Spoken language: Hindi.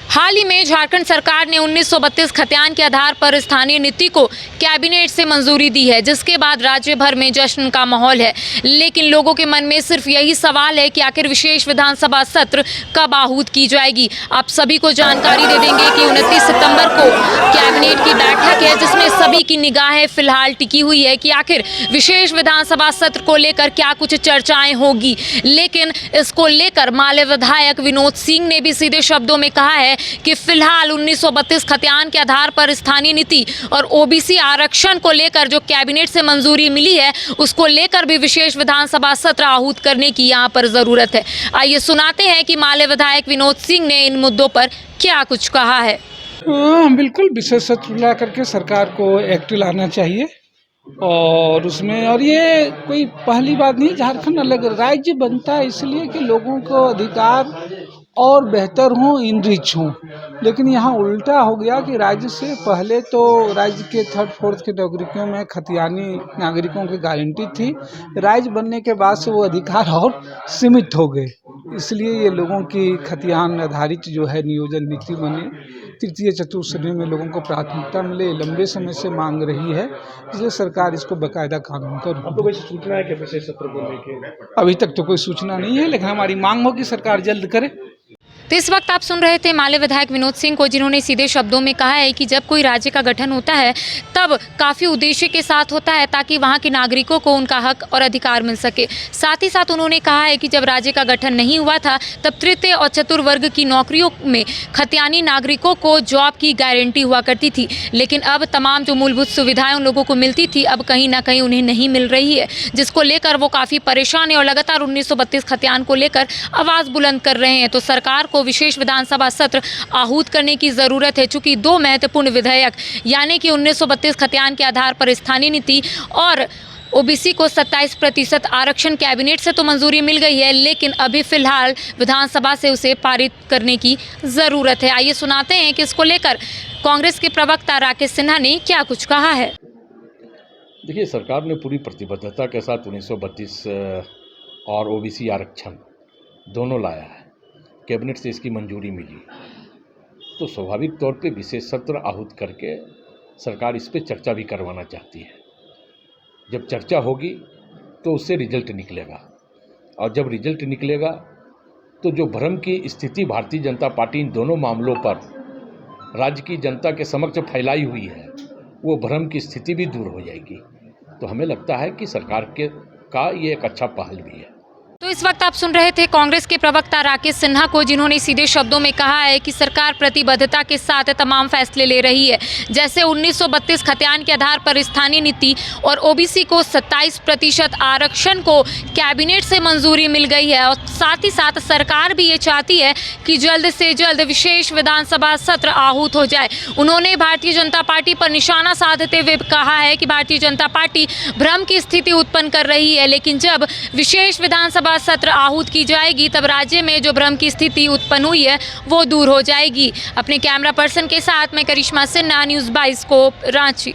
हाल ही में झारखंड सरकार ने 1932 खतियान के आधार पर स्थानीय नीति को कैबिनेट से मंजूरी दी है, जिसके बाद राज्य भर में जश्न का माहौल है। लेकिन लोगों के मन में सिर्फ यही सवाल है कि आखिर विशेष विधानसभा सत्र कब आहूत की जाएगी। आप सभी को जानकारी दे देंगे कि 29 सितंबर को कैबिनेट की बैठक है, जिसमें सभी की निगाहें फिलहाल टिकी हुई है कि आखिर विशेष विधानसभा सत्र को लेकर क्या कुछ चर्चाएं होगी। लेकिन इसको लेकर माले विधायक विनोद सिंह ने भी सीधे शब्दों में कहा है कि फिलहाल 1932 खतियान के आधार पर स्थानीय नीति और ओबीसी आरक्षण को लेकर जो कैबिनेट से मंजूरी मिली है, उसको लेकर भी विशेष विधानसभा सत्र आहूत करने की यहां पर जरूरत है। आइए सुनाते हैं कि माले विधायक विनोद सिंह ने इन मुद्दों पर क्या कुछ कहा है। बिल्कुल विशेष सत्र ला करके सरकार को एक्ट लाना चाहिए और उसमें, और ये कोई पहली बात नहीं, झारखंड अलग राज्य बनता है इसलिए कि लोगों को अधिकार और बेहतर हों, इनरिच हों। लेकिन यहाँ उल्टा हो गया कि राज्य से पहले तो राज्य के थर्ड फोर्थ के नागरिकों में खतियानी नागरिकों की गारंटी थी, राज्य बनने के बाद से वो अधिकार और सीमित हो गए। इसलिए ये लोगों की खतियान आधारित जो है नियोजन नीति बने, तृतीय चतुर्थ श्रेणी में लोगों को प्राथमिकता मिले, लंबे समय से मांग रही है, इसलिए सरकार इसको बाकायदा कानून कर। आपको कोई सूचना है कि विशेष सत्र को लेकर? अभी तक तो कोई सूचना नहीं है, लेकिन हमारी मांग हो कि सरकार जल्द करे। तो इस वक्त आप सुन रहे थे माले विधायक विनोद सिंह को, जिन्होंने सीधे शब्दों में कहा है कि जब कोई राज्य का गठन होता है तब काफ़ी उद्देश्य के साथ होता है ताकि वहाँ के नागरिकों को उनका हक और अधिकार मिल सके। साथ ही साथ उन्होंने कहा है कि जब राज्य का गठन नहीं हुआ था तब तृतीय और चतुर्थ वर्ग की नौकरियों में खतियानी नागरिकों को जॉब की गारंटी हुआ करती थी, लेकिन अब तमाम जो मूलभूत सुविधाएं उन लोगों को मिलती थी अब कहीं ना कहीं उन्हें नहीं मिल रही है, जिसको लेकर वो काफ़ी परेशान है और लगातार 1932 खतियान को लेकर आवाज़ बुलंद कर रहे हैं। तो सरकार को विशेष विधानसभा सत्र आहूत करने की जरूरत है, चूंकि दो महत्वपूर्ण विधेयक यानी कि 1932 खतियान के आधार पर स्थानीय नीति और ओबीसी को 27% आरक्षण कैबिनेट से तो मंजूरी मिल गई है, लेकिन अभी फिलहाल विधानसभा से उसे पारित करने की जरूरत है। आइए सुनाते हैं कि इसको लेकर कांग्रेस के प्रवक्ता राकेश सिन्हा ने क्या कुछ कहा है। देखिए, सरकार ने पूरी प्रतिबद्धता के साथ 1932 और ओबीसी आरक्षण दोनों लाया है, कैबिनेट से इसकी मंजूरी मिली, तो स्वाभाविक तौर पे विशेष सत्र आहूत करके सरकार इस पे चर्चा भी करवाना चाहती है। जब चर्चा होगी तो उससे रिजल्ट निकलेगा, और जब रिजल्ट निकलेगा तो जो भ्रम की स्थिति भारतीय जनता पार्टी इन दोनों मामलों पर राज्य की जनता के समक्ष फैलाई हुई है, वो भ्रम की स्थिति भी दूर हो जाएगी। तो हमें लगता है कि सरकार का ये एक अच्छा पहल भी है। तो इस वक्त आप सुन रहे थे कांग्रेस के प्रवक्ता राकेश सिन्हा को, जिन्होंने सीधे शब्दों में कहा है कि सरकार प्रतिबद्धता के साथ तमाम फैसले ले रही है। जैसे 1932 खतियान के आधार पर स्थानीय नीति और ओबीसी को 27% आरक्षण को कैबिनेट से मंजूरी मिल गई है, और साथ ही साथ सरकार भी ये चाहती है कि जल्द से जल्द विशेष विधानसभा सत्र आहूत हो जाए। उन्होंने भारतीय जनता पार्टी पर निशाना साधते हुए कहा है कि भारतीय जनता पार्टी भ्रम की स्थिति उत्पन्न कर रही है, लेकिन जब विशेष विधानसभा सत्र आहूत की जाएगी तब राज्य में जो भ्रम की स्थिति उत्पन्न हुई है वो दूर हो जाएगी। अपने कैमरा पर्सन के साथ मैं करिश्मा सिन्हा, न्यूज़ 22 रांची।